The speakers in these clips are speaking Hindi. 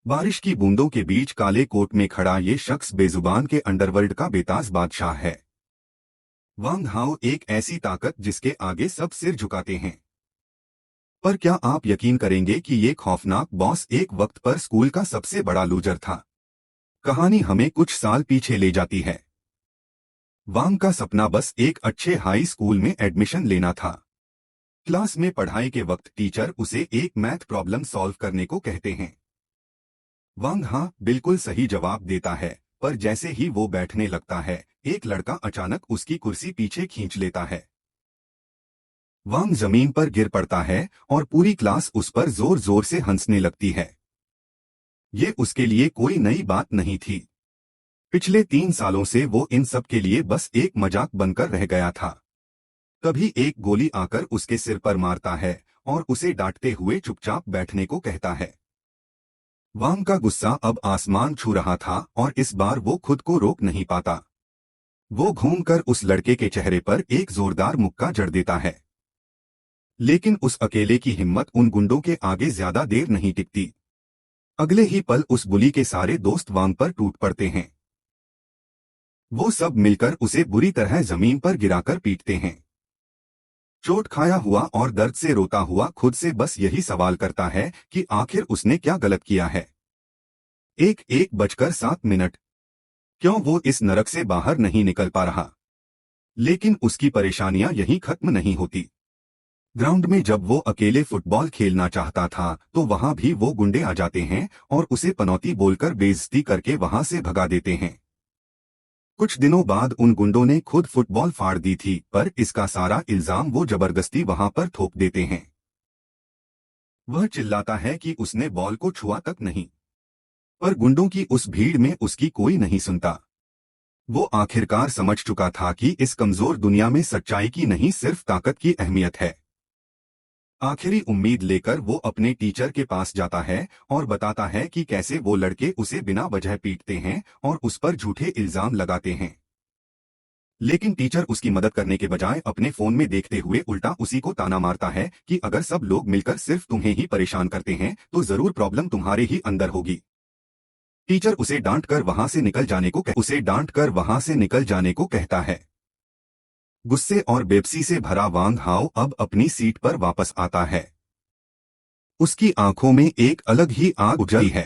बारिश की बूंदों के बीच काले कोट में खड़ा ये शख्स बेजुबान के अंडरवर्ल्ड का बेताज बादशाह है। वांग हाओ एक ऐसी ताकत जिसके आगे सब सिर झुकाते हैं। पर क्या आप यकीन करेंगे कि ये खौफनाक बॉस एक वक्त पर स्कूल का सबसे बड़ा लूजर था। कहानी हमें कुछ साल पीछे ले जाती है। वांग का सपना बस एक अच्छे हाई स्कूल में एडमिशन लेना था। क्लास में पढ़ाई के वक्त टीचर उसे एक मैथ प्रॉब्लम सॉल्व करने को कहते हैं। वांग हाँ बिल्कुल सही जवाब देता है, पर जैसे ही वो बैठने लगता है एक लड़का अचानक उसकी कुर्सी पीछे खींच लेता है। वांग जमीन पर गिर पड़ता है और पूरी क्लास उस पर जोर जोर से हंसने लगती है। ये उसके लिए कोई नई बात नहीं थी। पिछले 3 सालों से वो इन सब के लिए बस एक मजाक बनकर रह गया था। तभी एक गोली आकर उसके सिर पर मारता है और उसे डांटते हुए चुपचाप बैठने को कहता है। वांग का गुस्सा अब आसमान छू रहा था और इस बार वो खुद को रोक नहीं पाता। वो घूमकर उस लड़के के चेहरे पर एक जोरदार मुक्का जड़ देता है। लेकिन उस अकेले की हिम्मत उन गुंडों के आगे ज्यादा देर नहीं टिकती। अगले ही पल उस बुली के सारे दोस्त वांग पर टूट पड़ते हैं। वो सब मिलकर उसे बुरी तरह जमीन पर गिराकर पीटते हैं। चोट खाया हुआ और दर्द से रोता हुआ खुद से बस यही सवाल करता है कि आखिर उसने क्या गलत किया है। 1:07 क्यों वो इस नरक से बाहर नहीं निकल पा रहा। लेकिन उसकी परेशानियां यहीं खत्म नहीं होती। ग्राउंड में जब वो अकेले फुटबॉल खेलना चाहता था तो वहां भी वो गुंडे आ जाते हैं और उसे पनौती बोलकर बेइज्जती करके वहां से भगा देते हैं। कुछ दिनों बाद उन गुंडों ने खुद फुटबॉल फाड़ दी थी, पर इसका सारा इल्जाम वो जबरदस्ती वहां पर थोप देते हैं। वह चिल्लाता है कि उसने बॉल को छुआ तक नहीं, पर गुंडों की उस भीड़ में उसकी कोई नहीं सुनता। वो आखिरकार समझ चुका था कि इस कमजोर दुनिया में सच्चाई की नहीं सिर्फ ताकत की अहमियत है। आखिरी उम्मीद लेकर वो अपने टीचर के पास जाता है और बताता है कि कैसे वो लड़के उसे बिना वजह पीटते हैं और उस पर झूठे इल्जाम लगाते हैं। लेकिन टीचर उसकी मदद करने के बजाय अपने फोन में देखते हुए उल्टा उसी को ताना मारता है कि अगर सब लोग मिलकर सिर्फ तुम्हें ही परेशान करते हैं तो जरूर प्रॉब्लम तुम्हारे ही अंदर होगी। टीचर उसे डांट कर वहां से निकल जाने को कहता है। गुस्से और बेबसी से भरा वांग हाओ अब अपनी सीट पर वापस आता है। उसकी आंखों में एक अलग ही आग उजली है।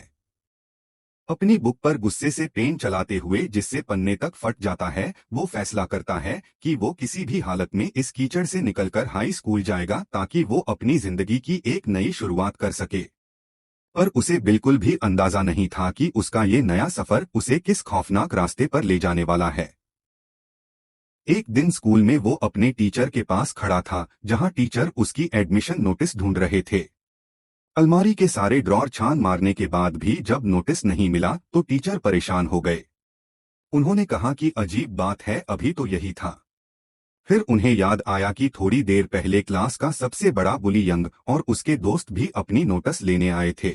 अपनी बुक पर गुस्से से पेन चलाते हुए जिससे पन्ने तक फट जाता है, वो फैसला करता है कि वो किसी भी हालत में इस कीचड़ से निकलकर हाई स्कूल जाएगा ताकि वो अपनी जिंदगी की एक नई शुरुआत कर सके। पर उसे बिल्कुल भी अंदाजा नहीं था कि उसका ये नया सफर उसे किस खौफनाक रास्ते पर ले जाने वाला है। एक दिन स्कूल में वो अपने टीचर के पास खड़ा था, जहां टीचर उसकी एडमिशन नोटिस ढूंढ रहे थे। अलमारी के सारे ड्रॉर छान मारने के बाद भी जब नोटिस नहीं मिला तो टीचर परेशान हो गए। उन्होंने कहा कि अजीब बात है, अभी तो यही था। फिर उन्हें याद आया कि थोड़ी देर पहले क्लास का सबसे बड़ा बुली यंग और उसके दोस्त भी अपनी नोटिस लेने आए थे।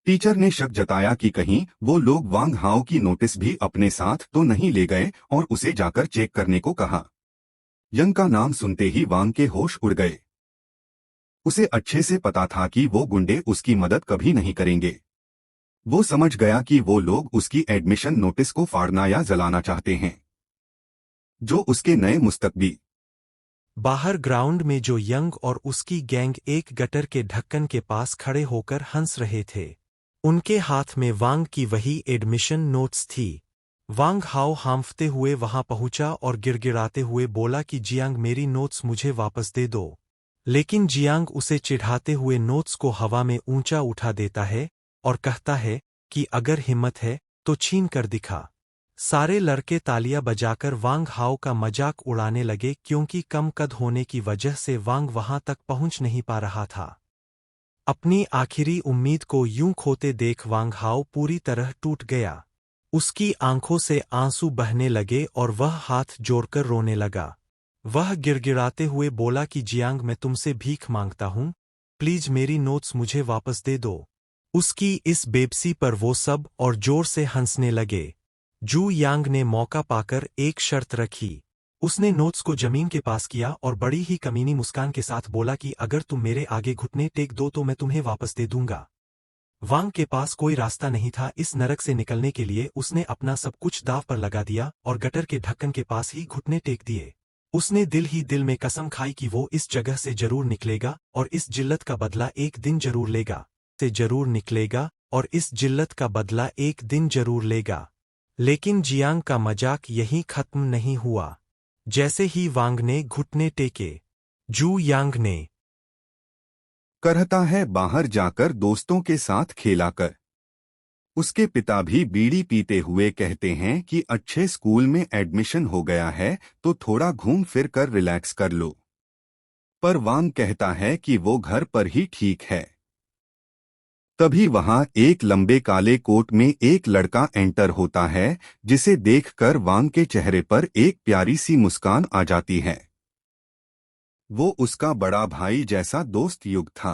टीचर ने शक जताया कि कहीं वो लोग वांग हाओ की नोटिस भी अपने साथ तो नहीं ले गए और उसे जाकर चेक करने को कहा। यंग का नाम सुनते ही वांग के होश उड़ गए। उसे अच्छे से पता था कि वो गुंडे उसकी मदद कभी नहीं करेंगे। वो समझ गया कि वो लोग उसकी एडमिशन नोटिस को फाड़ना या जलाना चाहते हैं, जो उसके नए मुस्तकबिल। बाहर ग्राउंड में जो यंग और उसकी गैंग एक गटर के ढक्कन के पास खड़े होकर हंस रहे थे। उनके हाथ में वांग की वही एडमिशन नोट्स थी। वांग हाओ हांफते हुए वहां पहुंचा और गिड़गिड़ाते हुए बोला कि जियांग, मेरी नोट्स मुझे वापस दे दो। लेकिन जियांग उसे चिढ़ाते हुए नोट्स को हवा में ऊंचा उठा देता है और कहता है कि अगर हिम्मत है तो छीन कर दिखा। सारे लड़के तालियां बजाकर वांग हाओ का मजाक उड़ाने लगे, क्योंकि कम कद होने की वजह से वांग वहां तक पहुंच नहीं पा रहा था। अपनी आखिरी उम्मीद को यूं खोते देख वांग हाओ पूरी तरह टूट गया। उसकी आंखों से आंसू बहने लगे और वह हाथ जोड़कर रोने लगा। वह गिड़गिड़ाते हुए बोला कि जियांग, मैं तुमसे भीख मांगता हूं, प्लीज मेरी नोट्स मुझे वापस दे दो। उसकी इस बेबसी पर वो सब और जोर से हंसने लगे। जू यांग ने मौका पाकर एक शर्त रखी। उसने नोट्स को जमीन के पास किया और बड़ी ही कमीनी मुस्कान के साथ बोला कि अगर तुम मेरे आगे घुटने टेक दो तो मैं तुम्हें वापस दे दूंगा। वांग के पास कोई रास्ता नहीं था। इस नरक से निकलने के लिए उसने अपना सब कुछ दांव पर लगा दिया और गटर के ढक्कन के पास ही घुटने टेक दिए। उसने दिल ही दिल में कसम खाई कि वो इस जगह से जरूर निकलेगा और इस जिल्लत का बदला एक दिन जरूर लेगा। से जरूर निकलेगा और इस जिल्लत का बदला एक दिन जरूर लेगा। लेकिन जियांग का मजाक यहीं खत्म नहीं हुआ। जैसे ही वांग ने घुटने टेके, जू यांग ने करता है बाहर जाकर दोस्तों के साथ खेला कर। उसके पिता भी बीड़ी पीते हुए कहते हैं कि अच्छे स्कूल में एडमिशन हो गया है तो थोड़ा घूम फिर कर रिलैक्स कर लो। पर वांग कहता है कि वो घर पर ही ठीक है। तभी वहां एक लंबे काले कोट में एक लड़का एंटर होता है, जिसे देखकर वांग के चेहरे पर एक प्यारी सी मुस्कान आ जाती है। वो उसका बड़ा भाई जैसा दोस्त युग था।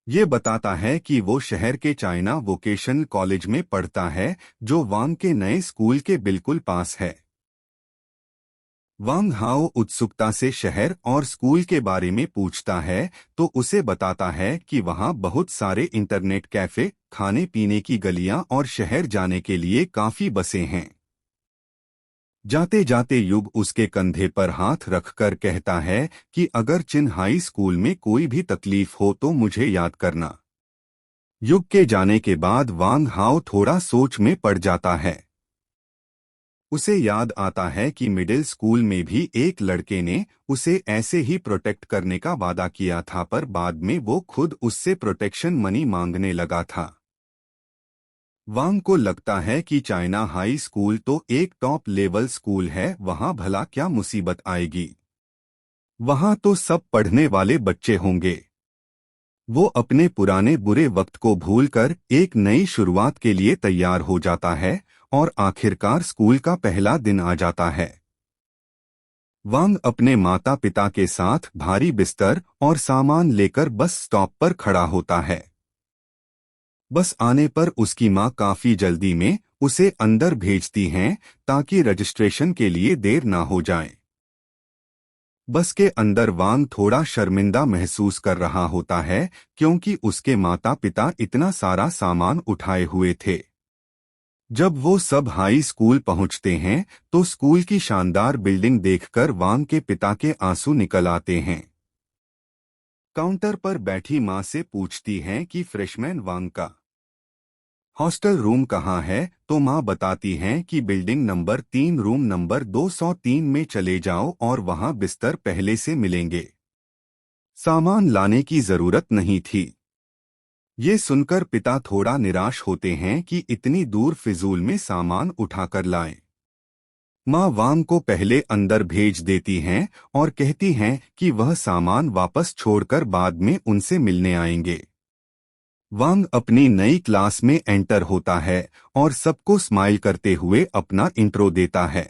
ये बताता है कि वो शहर के चाइना वोकेशनल कॉलेज में पढ़ता है, जो वांग के नए स्कूल के बिल्कुल पास है। वांग हाओ उत्सुकता से शहर और स्कूल के बारे में पूछता है तो उसे बताता है कि वहां बहुत सारे इंटरनेट कैफे, खाने पीने की गलियां और शहर जाने के लिए काफी बसें हैं। जाते जाते युग उसके कंधे पर हाथ रखकर कहता है कि अगर चिन्हाई स्कूल में कोई भी तकलीफ हो तो मुझे याद करना। युग के जाने के बाद वांग हाओ थोड़ा सोच में पड़ जाता है। उसे याद आता है कि मिडिल स्कूल में भी एक लड़के ने उसे ऐसे ही प्रोटेक्ट करने का वादा किया था, पर बाद में वो खुद उससे प्रोटेक्शन मनी मांगने लगा था। वांग को लगता है कि चाइना हाई स्कूल तो एक टॉप लेवल स्कूल है, वहां भला क्या मुसीबत आएगी। वहां तो सब पढ़ने वाले बच्चे होंगे। वो अपने पुराने बुरे वक्त को भूलकर एक नई शुरुआत के लिए तैयार हो जाता है और आखिरकार स्कूल का पहला दिन आ जाता है। वांग अपने माता पिता के साथ भारी बिस्तर और सामान लेकर बस स्टॉप पर खड़ा होता है। बस आने पर उसकी मां काफी जल्दी में उसे अंदर भेजती हैं ताकि रजिस्ट्रेशन के लिए देर ना हो जाए। बस के अंदर वांग थोड़ा शर्मिंदा महसूस कर रहा होता है, क्योंकि उसके माता पिता इतना सारा सामान उठाए हुए थे। जब वो सब हाई स्कूल पहुंचते हैं तो स्कूल की शानदार बिल्डिंग देखकर वांग के पिता के आंसू निकल आते हैं। काउंटर पर बैठी मां से पूछती हैं कि फ्रेशमैन वांग का हॉस्टल रूम कहाँ है, तो मां बताती हैं कि बिल्डिंग नंबर 3 रूम नंबर 203 में चले जाओ और वहां बिस्तर पहले से मिलेंगे। सामान लाने की जरूरत नहीं थी। ये सुनकर पिता थोड़ा निराश होते हैं कि इतनी दूर फिजूल में सामान उठाकर लाएं। मां वांग को पहले अंदर भेज देती हैं और कहती हैं कि वह सामान वापस छोड़कर बाद में उनसे मिलने आएंगे। वांग अपनी नई क्लास में एंटर होता है और सबको स्माइल करते हुए अपना इंट्रो देता है।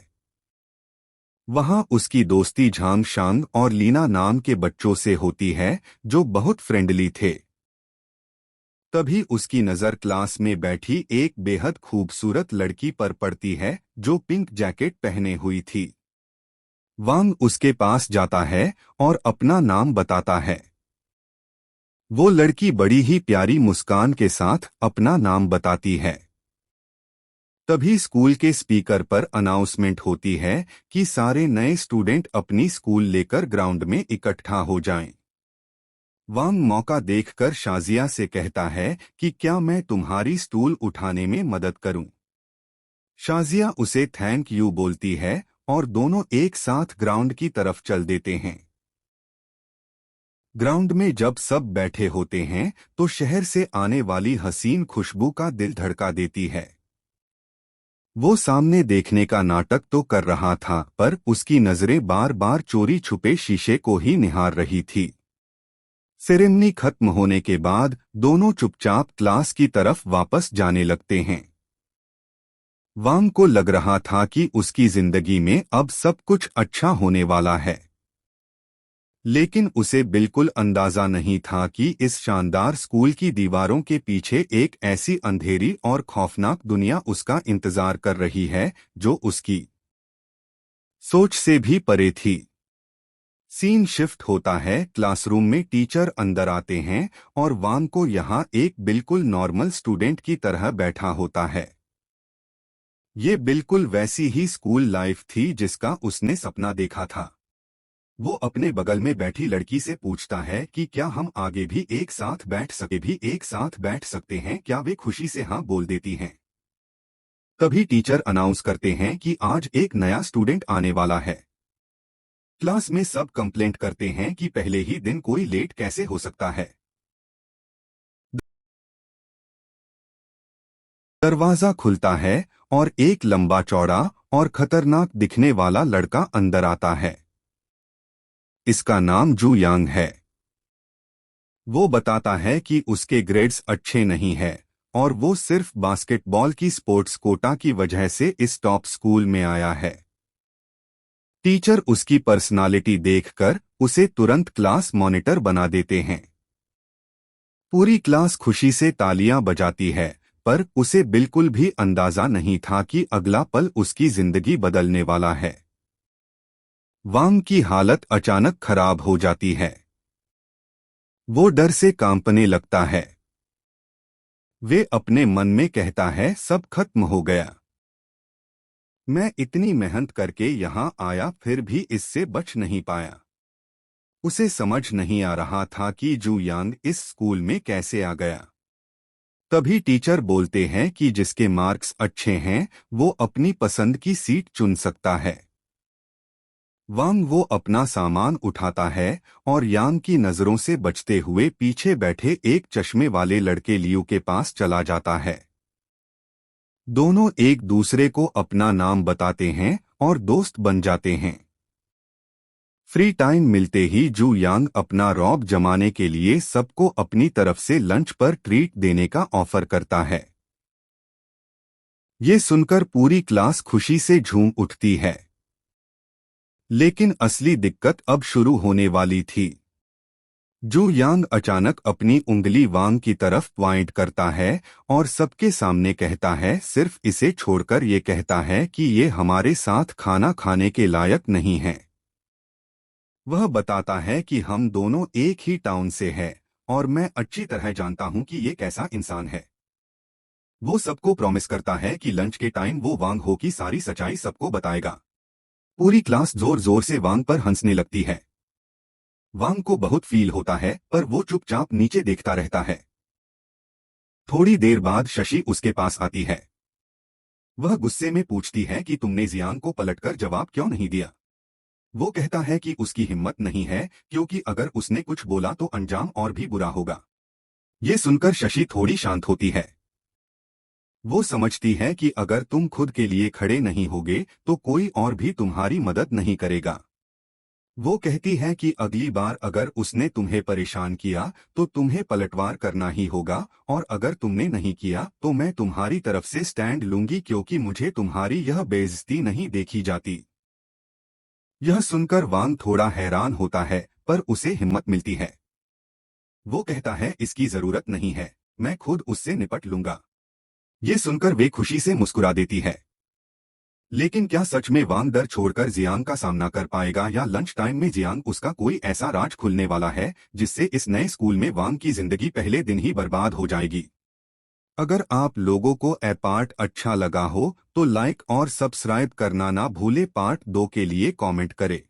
वहां उसकी दोस्ती झांग शांग और लीना नाम के बच्चों से होती है, जो बहुत फ्रेंडली थे। तभी उसकी नजर क्लास में बैठी एक बेहद खूबसूरत लड़की पर पड़ती है, जो पिंक जैकेट पहने हुई थी। वांग उसके पास जाता है और अपना नाम बताता है। वो लड़की बड़ी ही प्यारी मुस्कान के साथ अपना नाम बताती है। तभी स्कूल के स्पीकर पर अनाउंसमेंट होती है कि सारे नए स्टूडेंट अपनी स्कूल लेकर ग्राउंड में इकट्ठा हो जाएं। वांग मौका देखकर शाजिया से कहता है कि क्या मैं तुम्हारी स्टूल उठाने में मदद करूं। शाजिया उसे थैंक यू बोलती है और दोनों एक साथ ग्राउंड की तरफ चल देते हैं। ग्राउंड में जब सब बैठे होते हैं तो शहर से आने वाली हसीन खुशबू का दिल धड़का देती है। वो सामने देखने का नाटक तो कर रहा था, पर उसकी नजरें बार बार चोरी छुपे शीशे को ही निहार रही थी। सेरेमनी खत्म होने के बाद दोनों चुपचाप क्लास की तरफ वापस जाने लगते हैं। वांग को लग रहा था कि उसकी जिंदगी में अब सब कुछ अच्छा होने वाला है, लेकिन उसे बिल्कुल अंदाजा नहीं था कि इस शानदार स्कूल की दीवारों के पीछे एक ऐसी अंधेरी और खौफनाक दुनिया उसका इंतजार कर रही है, जो उसकी सोच से भी परे थी। सीन शिफ्ट होता है। क्लासरूम में टीचर अंदर आते हैं और वांग को यहाँ एक बिल्कुल नॉर्मल स्टूडेंट की तरह बैठा होता है। ये बिल्कुल वैसी ही स्कूल लाइफ थी जिसका उसने सपना देखा था। वो अपने बगल में बैठी लड़की से पूछता है कि क्या हम आगे भी एक साथ बैठ सकते हैं। क्या वे खुशी से हाँ बोल देती हैं। तभी टीचर अनाउंस करते हैं कि आज एक नया स्टूडेंट आने वाला है। क्लास में सब कंप्लेंट करते हैं कि पहले ही दिन कोई लेट कैसे हो सकता है। दरवाजा खुलता है और एक लंबा चौड़ा और खतरनाक दिखने वाला लड़का अंदर आता है। इसका नाम जू यांग है। वो बताता है कि उसके ग्रेड्स अच्छे नहीं है और वो सिर्फ बास्केटबॉल की स्पोर्ट्स कोटा की वजह से इस टॉप स्कूल में आया है। टीचर उसकी पर्सनालिटी देखकर उसे तुरंत क्लास मॉनिटर बना देते हैं। पूरी क्लास खुशी से तालियां बजाती है, पर उसे बिल्कुल भी अंदाजा नहीं था कि अगला पल उसकी जिंदगी बदलने वाला है। वांग की हालत अचानक खराब हो जाती है। वो डर से कांपने लगता है। वे अपने मन में कहता है सब खत्म हो गया। मैं इतनी मेहनत करके यहाँ आया फिर भी इससे बच नहीं पाया। उसे समझ नहीं आ रहा था कि जू यांग इस स्कूल में कैसे आ गया। तभी टीचर बोलते हैं कि जिसके मार्क्स अच्छे हैं वो अपनी पसंद की सीट चुन सकता है। वांग वो अपना सामान उठाता है और यांग की नजरों से बचते हुए पीछे बैठे एक चश्मे वाले लड़के लियू के पास चला जाता है। दोनों एक दूसरे को अपना नाम बताते हैं और दोस्त बन जाते हैं। फ्री टाइम मिलते ही जू यांग अपना रौब जमाने के लिए सबको अपनी तरफ से लंच पर ट्रीट देने का ऑफर करता है। ये सुनकर पूरी क्लास खुशी से झूम उठती है। लेकिन असली दिक्कत अब शुरू होने वाली थी। जू यांग अचानक अपनी उंगली वांग की तरफ पॉइंट करता है और सबके सामने कहता है, सिर्फ इसे छोड़कर ये कहता है कि ये हमारे साथ खाना खाने के लायक नहीं है। वह बताता है कि हम दोनों एक ही टाउन से हैं और मैं अच्छी तरह जानता हूं कि ये कैसा इंसान है। वो सबको प्रॉमिस करता है कि लंच के टाइम वो वांग हो की सारी सच्चाई सबको बताएगा। पूरी क्लास जोर जोर से वांग पर हंसने लगती है। वांग को बहुत फील होता है पर वो चुपचाप नीचे देखता रहता है। थोड़ी देर बाद शशि उसके पास आती है। वह गुस्से में पूछती है कि तुमने जियांग को पलटकर जवाब क्यों नहीं दिया। वो कहता है कि उसकी हिम्मत नहीं है क्योंकि अगर उसने कुछ बोला तो अंजाम और भी बुरा होगा। ये सुनकर शशि थोड़ी शांत होती है। वो समझती है कि अगर तुम खुद के लिए खड़े नहीं होगे तो कोई और भी तुम्हारी मदद नहीं करेगा। वो कहती है कि अगली बार अगर उसने तुम्हें परेशान किया तो तुम्हें पलटवार करना ही होगा और अगर तुमने नहीं किया तो मैं तुम्हारी तरफ से स्टैंड लूंगी क्योंकि मुझे तुम्हारी यह बेइज्जती नहीं देखी जाती। यह सुनकर वांग थोड़ा हैरान होता है पर उसे हिम्मत मिलती है। वो कहता है इसकी जरूरत नहीं है, मैं खुद उससे निपट लूंगा। ये सुनकर वे खुशी से मुस्कुरा देती है। लेकिन क्या सच में वांग डर छोड़कर जियांग का सामना कर पाएगा या लंच टाइम में जियांग उसका कोई ऐसा राज खुलने वाला है जिससे इस नए स्कूल में वांग की जिंदगी पहले दिन ही बर्बाद हो जाएगी। अगर आप लोगों को ए पार्ट अच्छा लगा हो तो लाइक और सब्सक्राइब करना ना भूले। पार्ट 2 के लिए कमेंट करें।